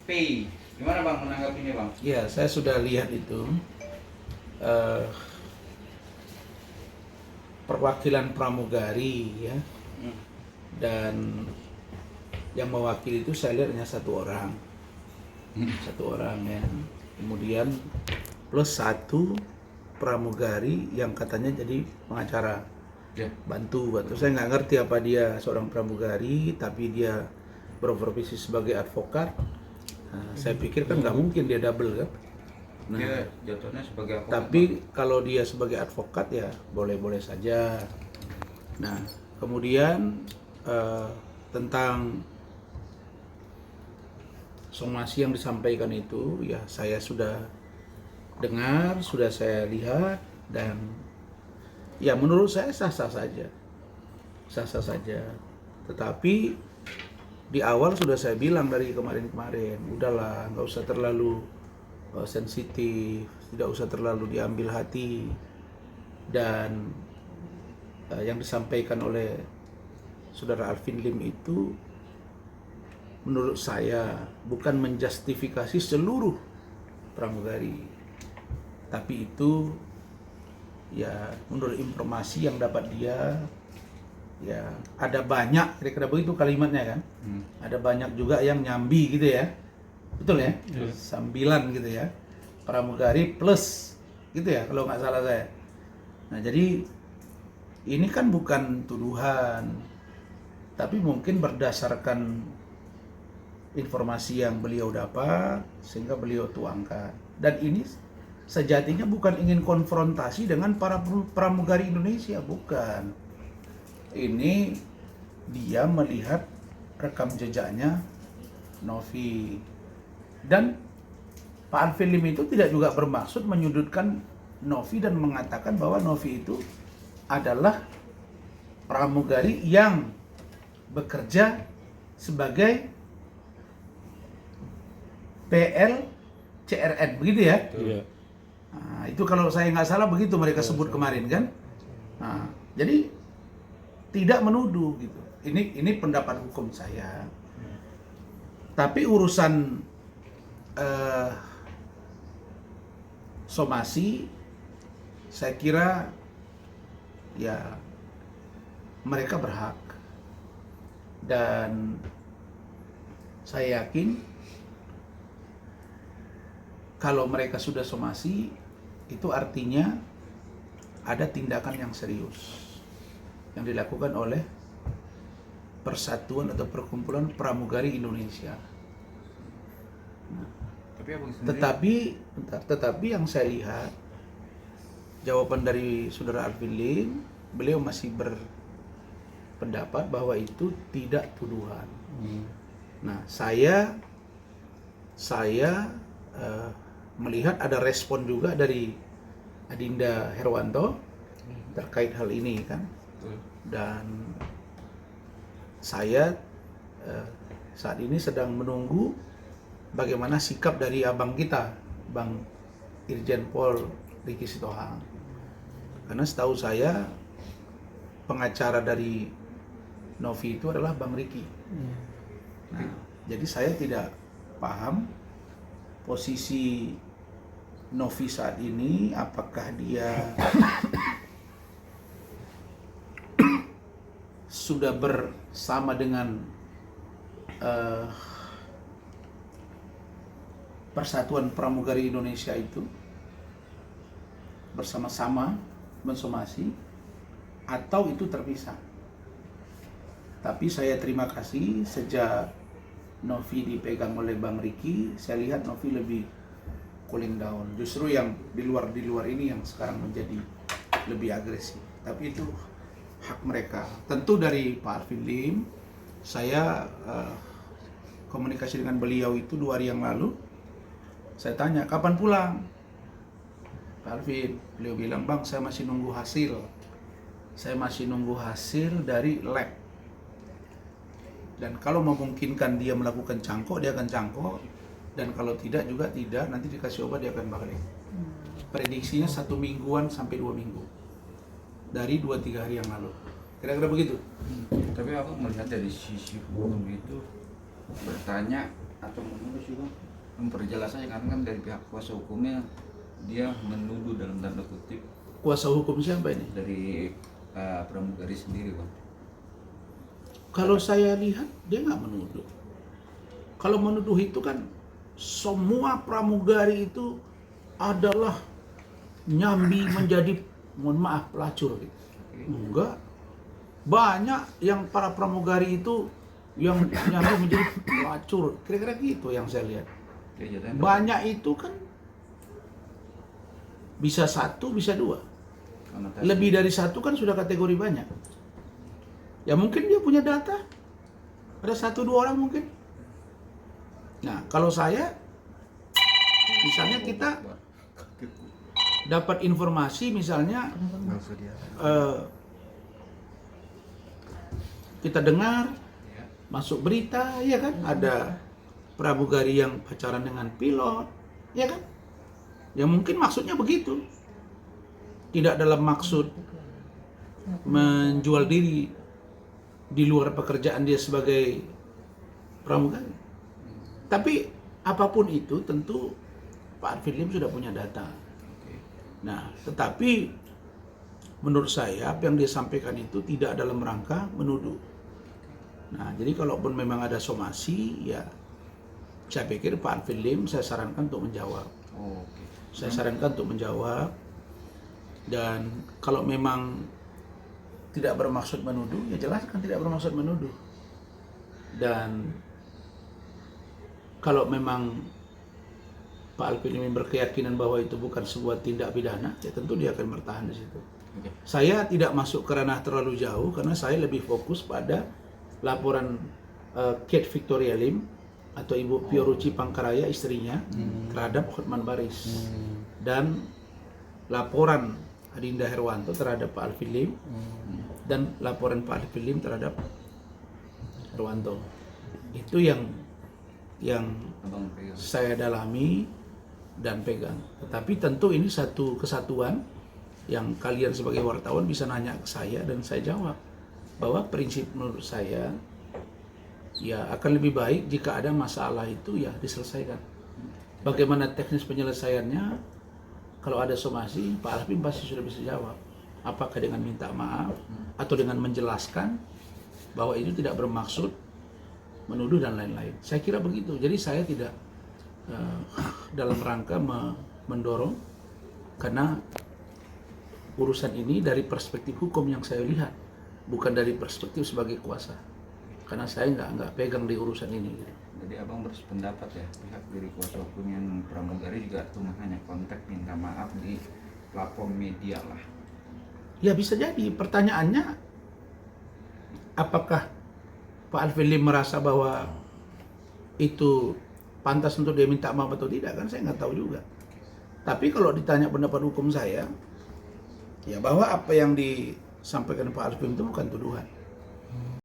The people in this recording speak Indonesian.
Gimana Bang menanggapinya Bang? Ya, saya sudah lihat itu perwakilan pramugari ya, dan yang mewakili itu saya lihat hanya satu orang ya. Kemudian plus satu pramugari yang katanya jadi pengacara bantu. Saya nggak ngerti apa dia seorang pramugari tapi dia berprofesi sebagai advokat. Nah, saya pikir kan nggak mungkin dia double kan. Nah, Dia jatuhnya sebagai advokat. tapi kalau dia sebagai advokat ya boleh-boleh saja. Nah, kemudian tentang somasi yang disampaikan itu ya saya sudah dengar, sudah saya lihat, dan ya menurut saya sah-sah saja. Tetapi di awal sudah saya bilang dari kemarin-kemarin, udahlah nggak usah terlalu sensitif, tidak usah terlalu diambil hati, dan yang disampaikan oleh saudara Alvin Lim itu menurut saya bukan menjustifikasi seluruh pramugari, tapi itu ya menurut informasi yang dapat dia, ya ada banyak, kira-kira begitu kalimatnya kan. Ada banyak juga yang nyambi gitu ya, betul ya, sambilan gitu ya, pramugari plus gitu ya kalau nggak salah saya. Nah jadi ini kan bukan tuduhan, tapi mungkin berdasarkan informasi yang beliau dapat sehingga beliau tuangkan. Dan ini sejatinya bukan ingin konfrontasi dengan para pramugari Indonesia, bukan. Ini dia melihat rekam jejaknya Novi, dan Pak Alvin Lim itu tidak juga bermaksud menyudutkan Novi dan mengatakan bahwa Novi itu adalah pramugari yang bekerja sebagai PLCRN, begitu ya? Iya. Nah, itu kalau saya nggak salah begitu mereka sebut kemarin kan? Nah, jadi tidak menuduh gitu. Ini pendapat hukum saya. Tapi urusan somasi, saya kira ya mereka berhak, dan saya yakin kalau mereka sudah somasi itu artinya ada tindakan yang serius yang dilakukan oleh persatuan atau perkumpulan pramugari Indonesia. Tetapi yang saya lihat jawaban dari saudara Alvin Lim, beliau masih berpendapat bahwa itu tidak tuduhan. Nah, saya melihat ada respon juga dari Adinda Herwanto terkait hal ini kan, dan saya saat ini sedang menunggu bagaimana sikap dari abang kita, Bang Irjen Pol Riki Sitohang, karena setahu saya pengacara dari Novi itu adalah Bang Riki. Nah, jadi saya tidak paham posisi Novi saat ini, apakah dia sudah bersama dengan Persatuan Pramugari Indonesia itu bersama-sama mensomasi, atau itu terpisah. Tapi saya terima kasih sejak Novi dipegang oleh Bang Riki, saya lihat Novi lebih cooling down. Justru yang di luar ini yang sekarang menjadi lebih agresif. Tapi itu hak mereka. Tentu dari Pak Alvin Lim, saya komunikasi dengan beliau itu 2 hari yang lalu. Saya tanya, kapan pulang? Pak Alvin, beliau bilang, Bang, saya masih nunggu hasil. Saya masih nunggu hasil dari lab. Dan kalau memungkinkan dia melakukan cangkok, dia akan cangkok. Dan kalau tidak juga tidak, nanti dikasih obat dia akan balik. Prediksinya 1 mingguan sampai 2 minggu. Dari 2-3 hari yang lalu. Kira-kira begitu. Tapi aku melihat dari sisi hukum itu bertanya atau menuduh sih bang? Memperjelas aja kan dari pihak kuasa hukumnya dia menuduh dalam tanda kutip Kuasa hukum siapa ini? dari pramugari sendiri bang. Kalau saya lihat dia nggak menuduh. Kalau menuduh itu kan semua pramugari itu adalah nyambi menjadi, mohon maaf, pelacur gitu. Enggak. Banyak yang para pramugari itu yang nyambi menjadi pelacur. Kira-kira gitu yang saya lihat. Banyak itu kan bisa satu, bisa dua. Lebih dari satu kan sudah kategori banyak. Ya mungkin dia punya data. Ada satu dua orang mungkin. Nah, kalau saya, misalnya kita dapat informasi, misalnya kita dengar masuk berita, ya kan, ada pramugari yang pacaran dengan pilot, ya kan? Ya mungkin maksudnya begitu. Tidak dalam maksud menjual diri di luar pekerjaan dia sebagai pramugari. Tapi apapun itu tentu Pak Arifin Lim sudah punya data. Nah, tetapi menurut saya apa yang dia sampaikan itu tidak dalam rangka menuduh. Nah, jadi kalaupun memang ada somasi, ya saya pikir Pak Arifin Lim saya sarankan untuk menjawab. Saya sarankan untuk menjawab. Dan kalau memang tidak bermaksud menuduh, ya jelaskan tidak bermaksud menuduh. Dan kalau memang Pak Arifin Lim berkeyakinan bahwa itu bukan sebuah tindak pidana, ya tentu dia akan bertahan di situ. Saya tidak masuk ke ranah terlalu jauh karena saya lebih fokus pada laporan Kate Victoria Lim atau Ibu Fioruci Pangkaraya, istrinya, terhadap Hotman Paris, dan laporan Adinda Herwanto terhadap Pak Arifin Lim, dan laporan Pak Arifin Lim terhadap Herwanto. Itu yang saya dalami dan pegang. Tetapi tentu ini satu kesatuan yang kalian sebagai wartawan bisa nanya ke saya dan saya jawab bahwa prinsip menurut saya ya akan lebih baik jika ada masalah itu ya diselesaikan. Bagaimana teknis penyelesaiannya, kalau ada somasi Pak Arifin pasti sudah bisa jawab. Apakah dengan minta maaf atau dengan menjelaskan bahwa itu tidak bermaksud menuduh dan lain-lain. Saya kira begitu. Jadi saya tidak dalam rangka mendorong, karena urusan ini dari perspektif hukum yang saya lihat, bukan dari perspektif sebagai kuasa. Karena saya nggak pegang di urusan ini. Jadi abang berpendapat ya, pihak dari kuasa hukum yang pramugari juga cuma hanya kontak minta maaf di platform media lah. Ya bisa jadi. Pertanyaannya, apakah Pak Arifin Lim merasa bahwa itu pantas untuk dia minta maaf atau tidak, kan saya nggak tahu juga. Tapi kalau ditanya pendapat hukum saya, ya bahwa apa yang disampaikan Pak Arifin itu bukan tuduhan.